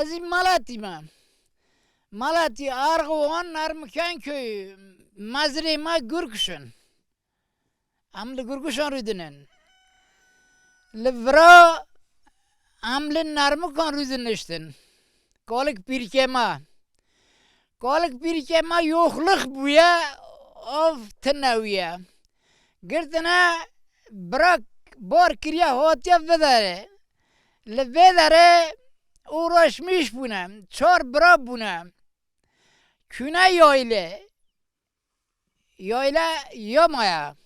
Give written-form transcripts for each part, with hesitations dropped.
Mazim Malatya Arğoğan Narmıkan köyü Mazrima Gürküşün. Amlı Gürküşün rüdünün. Livra amlı Narmıkan rüdünüştün. Kolik birkema yokluk buya of tınavya. Girtine bırak bar kirya hotya vedare. Vedare uğraşmış buna. Çar bırak buna. Küne yayla yamaya.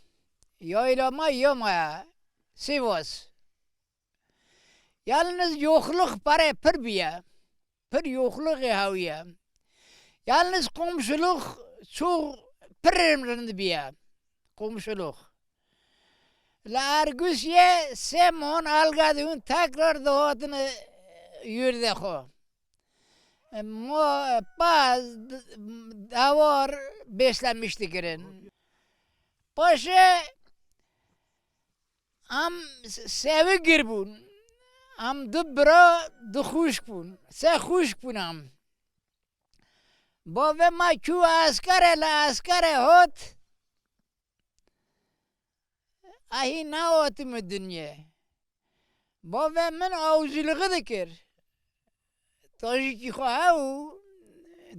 Yaylama yamaya. Sivas. Yalnız yokluk para pır biya. Pır yokluk haviye. Yalnız komşuluk çok pırırımrındı biya. Komşuluk. La Argusye semon algadığın tekrar doğatını yürüdü ko. Paz davar beslenmişti kirin. Paşa am sevi girbun. Am dıbra dıxuş bun. Se xuş bunam. Bove ma çu askere hot. Ahi ne hoti mi dünya? Bove min avcılığı dikir. Tajiki xahav.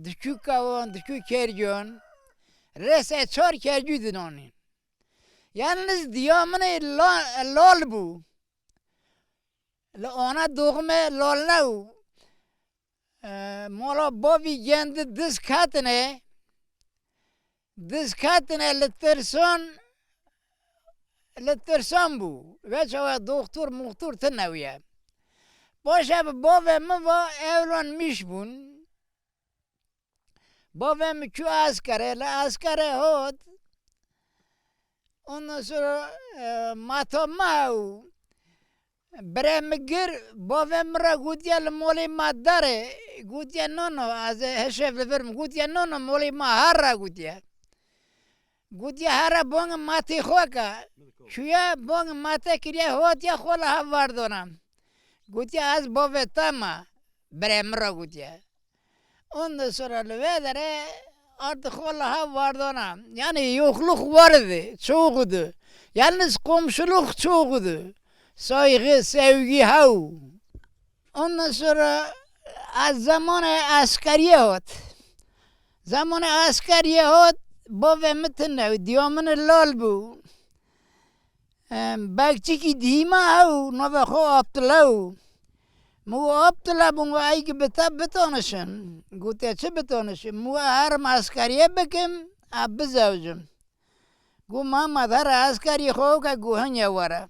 Dükü kavan, dükü kercan. Rese çar kercü dinanin. Yalnız diyamını lal bu. Ona doğme lal ne bu. Mola babi kendi dız katine لترسان بو و چه دکتر مختور تنویه باشه بابام و اولان میش بون بابام چو اسکره هات ondan sonra matamav برمگر babam را گویل مولی ما داره گویل نونو از هشف لفرم گویل نونو مولی ما هر را گویل هر بانگ ماتی خوکا شویا بانگ ماته کریه هات یا خولا ها واردونم گویل از بابا تاما برم را گویل ondan sonra لویدره artık Allah'a vardı ona. Yani yokluk vardı, çoğudu. Yalnız komşuluk çoğudu. Saygı, sevgi hav. Ondan sonra az zamanı askeriye hot. Zamanı askeriye hot, babamı tınnev, diyamını lal bu. Bakçı ki dima hav, nove xo Abdullah. مو Abdullah bunu ayki betanışın. Gutyaçı betanışın. Mu her askeriye bekim abbi zavcım. Gu Muhammed her askeri xoka guhan yavara.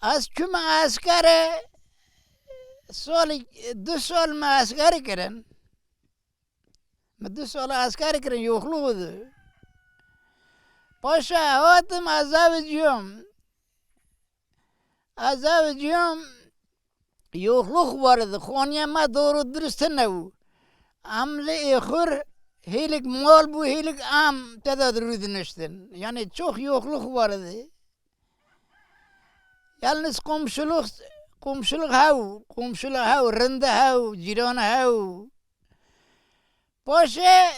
Az küme askeri dü sol mu askeri kirin. Dü sol askeri kirin yokluğudu. Paşa hatim azavcım yokluk vardı. Konya'ma doğru dürüst ne bu. Amle ekhur helik mal bu helik am tedadürüdünüştün. Yani çok yokluk vardı. Yalnız komşuluk hav, rende hav, cirana hav. Paşa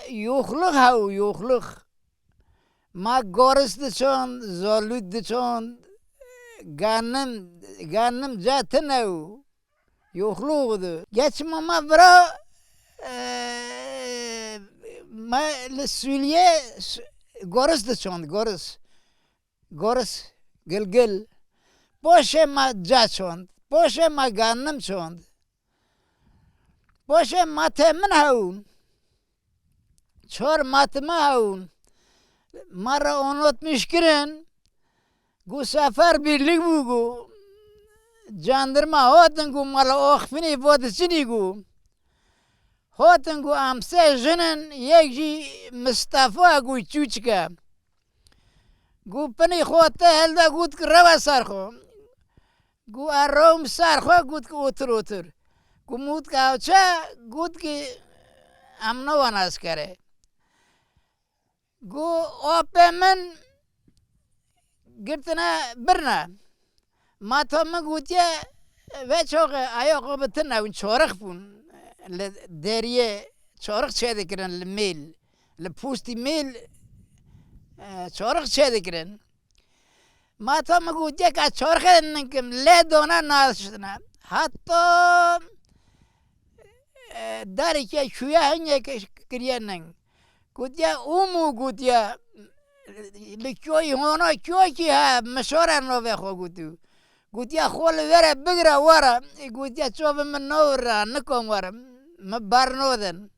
yokluk. Ma goris de çon, zalud de çon, ganım zaten hav. Yokluğudu. Geçim ama bura Sülye goris de çond, goris, gil. Boşe ma ca çond, boşe ma ganım çond. Boşe ma temin havun. Çor matma havun. Mara unutmuş kirin. Gu sefer birlik bu. Jandarma hoten gu mala oxfini vodisini gu. Hoten gu amse jinin yekji Mustafa gu çuçka. Gu pani khote helda gud ki rava sarxo. Gu arrom sarxo gud ki otur. Gu mut kavça gud ki amno vanas kare. Gu opemen girtine birna. Matamı gutya ve çok ayakkabı tınavun çorak bun. Le deriye çorak çedekiren le mil. Le pusti mil çorak çedekiren. Mata mı gudya ka çorak edenkim le dona nasına. Hatta dari ki şuya hanya kiriyenin. Gudya umu gudya. Le köy hona köy ki ha meşoran no ve ho gudu. Gudya khol vere bigra vara. Gudya çobe men nora nikom vara. Me barnoden.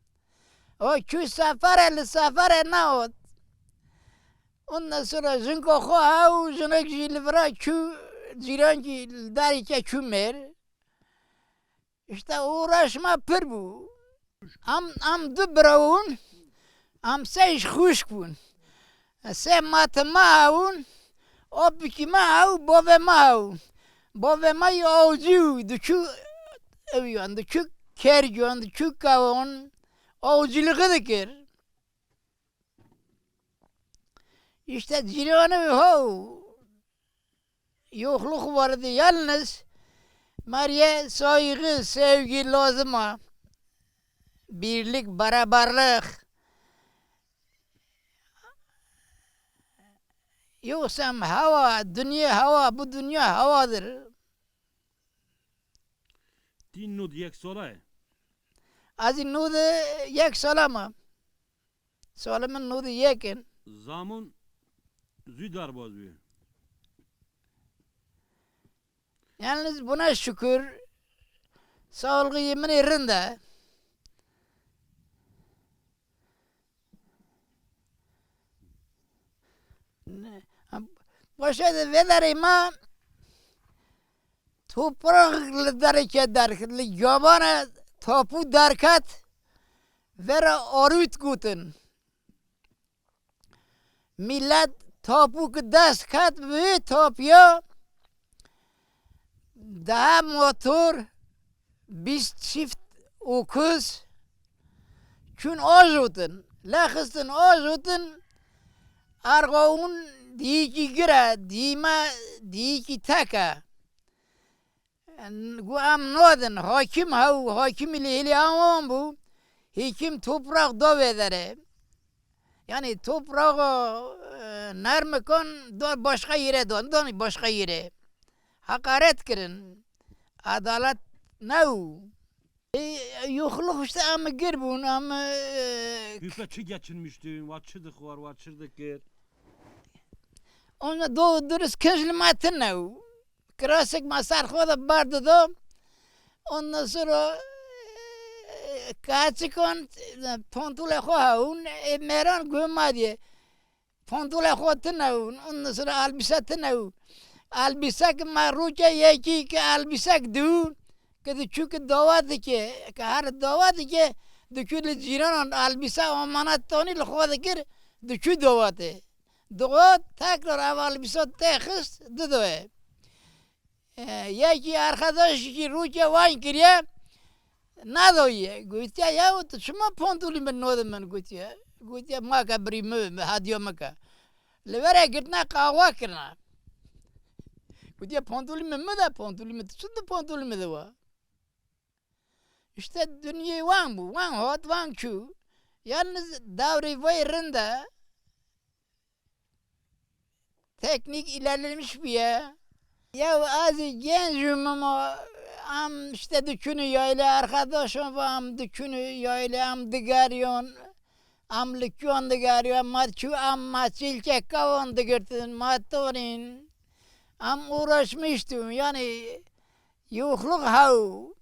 O köy safare naot. Ondan sonra zınko ho hav zınak jilvra köy ziranki dari ki kümer. İşte uğraşma pır bu. Am dubravun. Am seyş xuş bun. Se mat maun. O biki mau bove mau. Bove mai oğucu. Dükü eviyon. Dükü kergiyon. Dükü kavun. Oğuculuğu dikir. İşte ciranı ho. Yokluk vardı yalnız. Mariye saygı, sevgi lazım ha. Birlik, beraberlik. Yoksa hava, dünya hava, bu dünya havadır. Din nud yek solay. Az nudu yek salama. Salamın nudu yekin. Zamun züdar bozmuyor. Yalnız buna şükür sağlığı yemin yerinde. Başa da velerima topraklı darike darklı yabana topu darkat vera orut guten. Millet topu dast kat ve topya daha motor biz çift okuz çün ozutun lahısın ozutun argaun diki gira dima diki taka gu am nodun hakim ile amam bu hikim toprak dovedere yani toprağı narmekon do başka yere don başka yere hakaret kirin adalet nav yokluk işte ama girbun ama Hüpe çi geçinmiştin, vaçırdık var, vaçırdık yer. ona doğduruz kızılmatın nav krasık masar koda bardı da ondan sonra kaçıkon pontule kohaun meran gömmadiye pontule kohtun nav ondan sonra albisatın nav albisak maruca yeki ki albisak du que çünkü davadı ki her davadı ki dükülü ciran albisa amanat toni lkhova kir dükü davadı davat tekrar albisa tehis dedoe yeki arkadaş ki ruca vayn kiriye nadoye gutya ya şuma pontuli ben nodum ben gutya ma kabri mü hadiyo maka levere gitna kahva kirna gutya pontuli mi da pontuli mi tutu pontuli mi de va İşte dünya van bu, van hot, van şu. Yalnız davri vayrında teknik ilerlemiş bir ya. Ya az gencim ama am işte dükünü yayla arkadaşım am dükünü yayla am digaryon am likyon digaryon matçu am maçilke kavon digirtin matorin am uğraşmıştım yani yokluk hav.